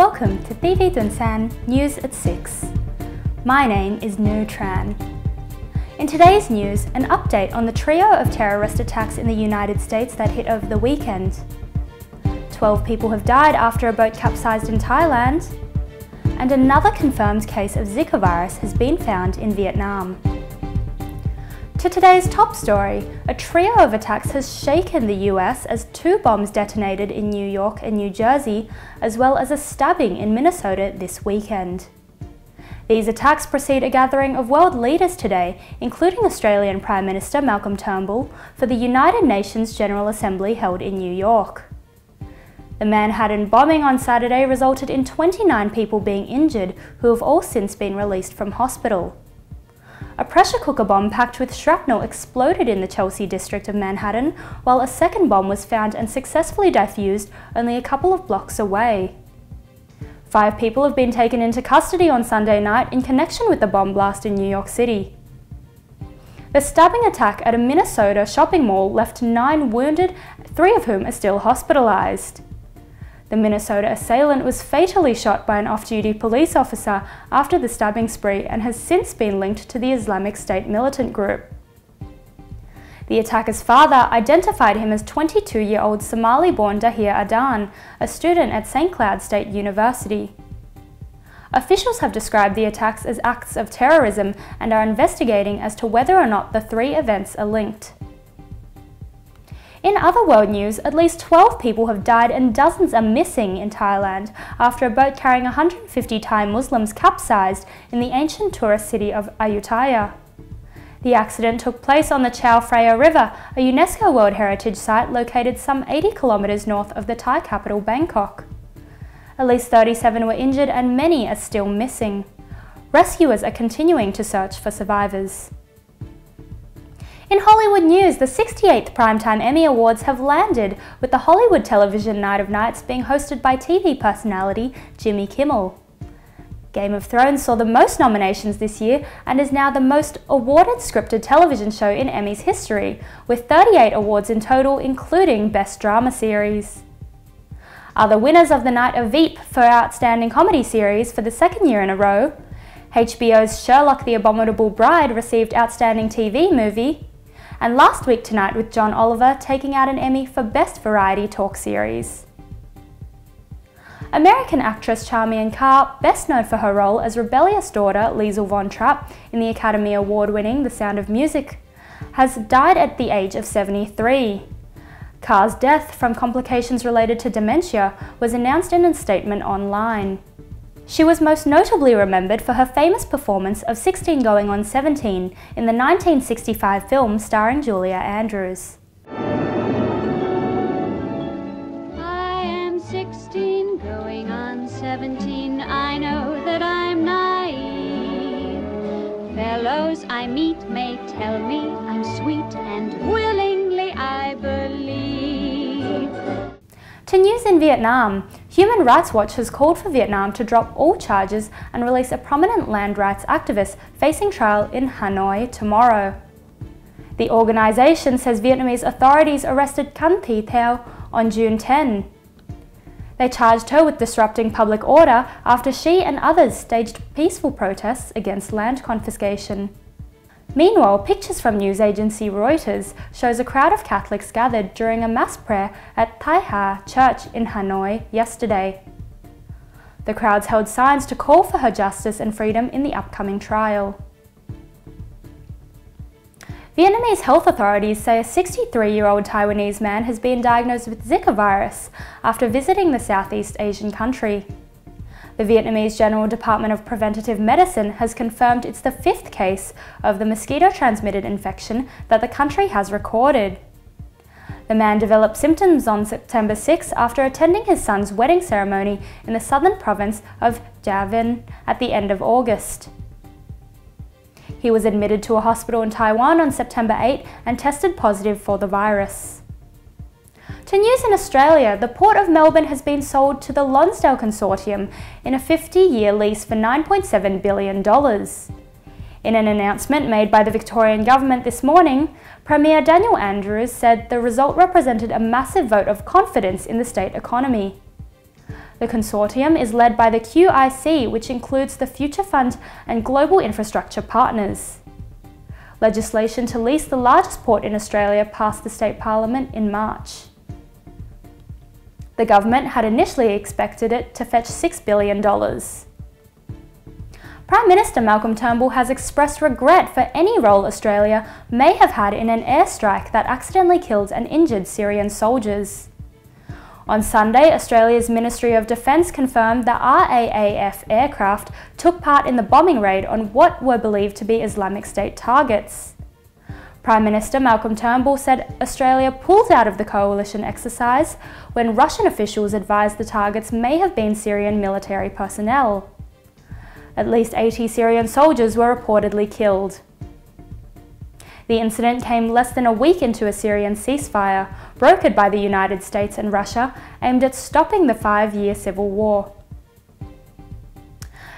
Welcome to TiVi Tuần-san News at 6. My name is Nu Tran. In today's news, an update on the trio of terrorist attacks in the United States that hit over the weekend. 12 people have died after a boat capsized in Thailand. And another confirmed case of Zika virus has been found in Vietnam. To today's top story, a trio of attacks has shaken the US as 2 bombs detonated in New York and New Jersey, as well as a stabbing in Minnesota this weekend. These attacks precede a gathering of world leaders today, including Australian Prime Minister Malcolm Turnbull, for the United Nations General Assembly held in New York. The Manhattan bombing on Saturday resulted in 29 people being injured, who have all since been released from hospital. A pressure cooker bomb packed with shrapnel exploded in the Chelsea district of Manhattan, while a second bomb was found and successfully defused only a couple of blocks away. 5 people have been taken into custody on Sunday night in connection with the bomb blast in New York City. The stabbing attack at a Minnesota shopping mall left 9 wounded, 3 of whom are still hospitalized. The Minnesota assailant was fatally shot by an off-duty police officer after the stabbing spree and has since been linked to the Islamic State militant group. The attacker's father identified him as 22-year-old Somali-born Dahir Adan, a student at St. Cloud State University. Officials have described the attacks as acts of terrorism and are investigating as to whether or not the 3 events are linked. In other world news, at least 12 people have died and dozens are missing in Thailand after a boat carrying 150 Thai Muslims capsized in the ancient tourist city of Ayutthaya. The accident took place on the Chao Phraya River, a UNESCO World Heritage Site located some 80 kilometres north of the Thai capital Bangkok. At least 37 were injured and many are still missing. Rescuers are continuing to search for survivors. In Hollywood news, the 68th Primetime Emmy Awards have landed, with the Hollywood Television Night of Nights being hosted by TV personality Jimmy Kimmel. Game of Thrones saw the most nominations this year and is now the most awarded scripted television show in Emmys history, with 38 awards in total, including Best Drama Series. Other winners of the night are Veep for Outstanding Comedy Series for the 2nd year in a row. HBO's Sherlock the Abominable Bride received Outstanding TV Movie. And last week tonight with John Oliver taking out an Emmy for Best Variety Talk Series. American actress Charmian Carr, best known for her role as rebellious daughter Liesl Von Trapp in the Academy Award-winning The Sound of Music, has died at the age of 73. Carr's death from complications related to dementia was announced in a statement online. She was most notably remembered for her famous performance of 16 going on 17 in the 1965 film starring Julia Andrews. I am 16 going on 17, I know that I'm naive. Fellows I meet may tell me I'm sweet and willingly I believe. To news in Vietnam, Human Rights Watch has called for Vietnam to drop all charges and release a prominent land rights activist facing trial in Hanoi tomorrow. The organisation says Vietnamese authorities arrested Can Thi Theo on June 10. They charged her with disrupting public order after she and others staged peaceful protests against land confiscation. Meanwhile, pictures from news agency Reuters shows a crowd of Catholics gathered during a mass prayer at Thai Ha Church in Hanoi yesterday. The crowds held signs to call for her justice and freedom in the upcoming trial. Vietnamese health authorities say a 63-year-old Taiwanese man has been diagnosed with Zika virus after visiting the Southeast Asian country. The Vietnamese General Department of Preventative Medicine has confirmed it's the 5th case of the mosquito-transmitted infection that the country has recorded. The man developed symptoms on September 6 after attending his son's wedding ceremony in the southern province of Gia Vinh at the end of August. He was admitted to a hospital in Taiwan on September 8 and tested positive for the virus. To news in Australia, the Port of Melbourne has been sold to the Lonsdale Consortium in a 50-year lease for $9.7 billion. In an announcement made by the Victorian Government this morning, Premier Daniel Andrews said the result represented a massive vote of confidence in the state economy. The consortium is led by the QIC, which includes the Future Fund and global infrastructure partners. Legislation to lease the largest port in Australia passed the state parliament in March. The government had initially expected it to fetch $6 billion. Prime Minister Malcolm Turnbull has expressed regret for any role Australia may have had in an airstrike that accidentally killed and injured Syrian soldiers. On Sunday, Australia's Ministry of Defence confirmed the RAAF aircraft took part in the bombing raid on what were believed to be Islamic State targets. Prime Minister Malcolm Turnbull said Australia pulled out of the coalition exercise when Russian officials advised the targets may have been Syrian military personnel. At least 80 Syrian soldiers were reportedly killed. The incident came less than a week into a Syrian ceasefire, brokered by the United States and Russia, aimed at stopping the 5-year civil war.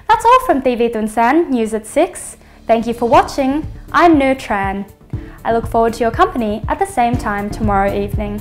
That's all from TiVi Tuần-san, News at 6. Thank you for watching. I'm Nu Tran. I look forward to your company at the same time tomorrow evening.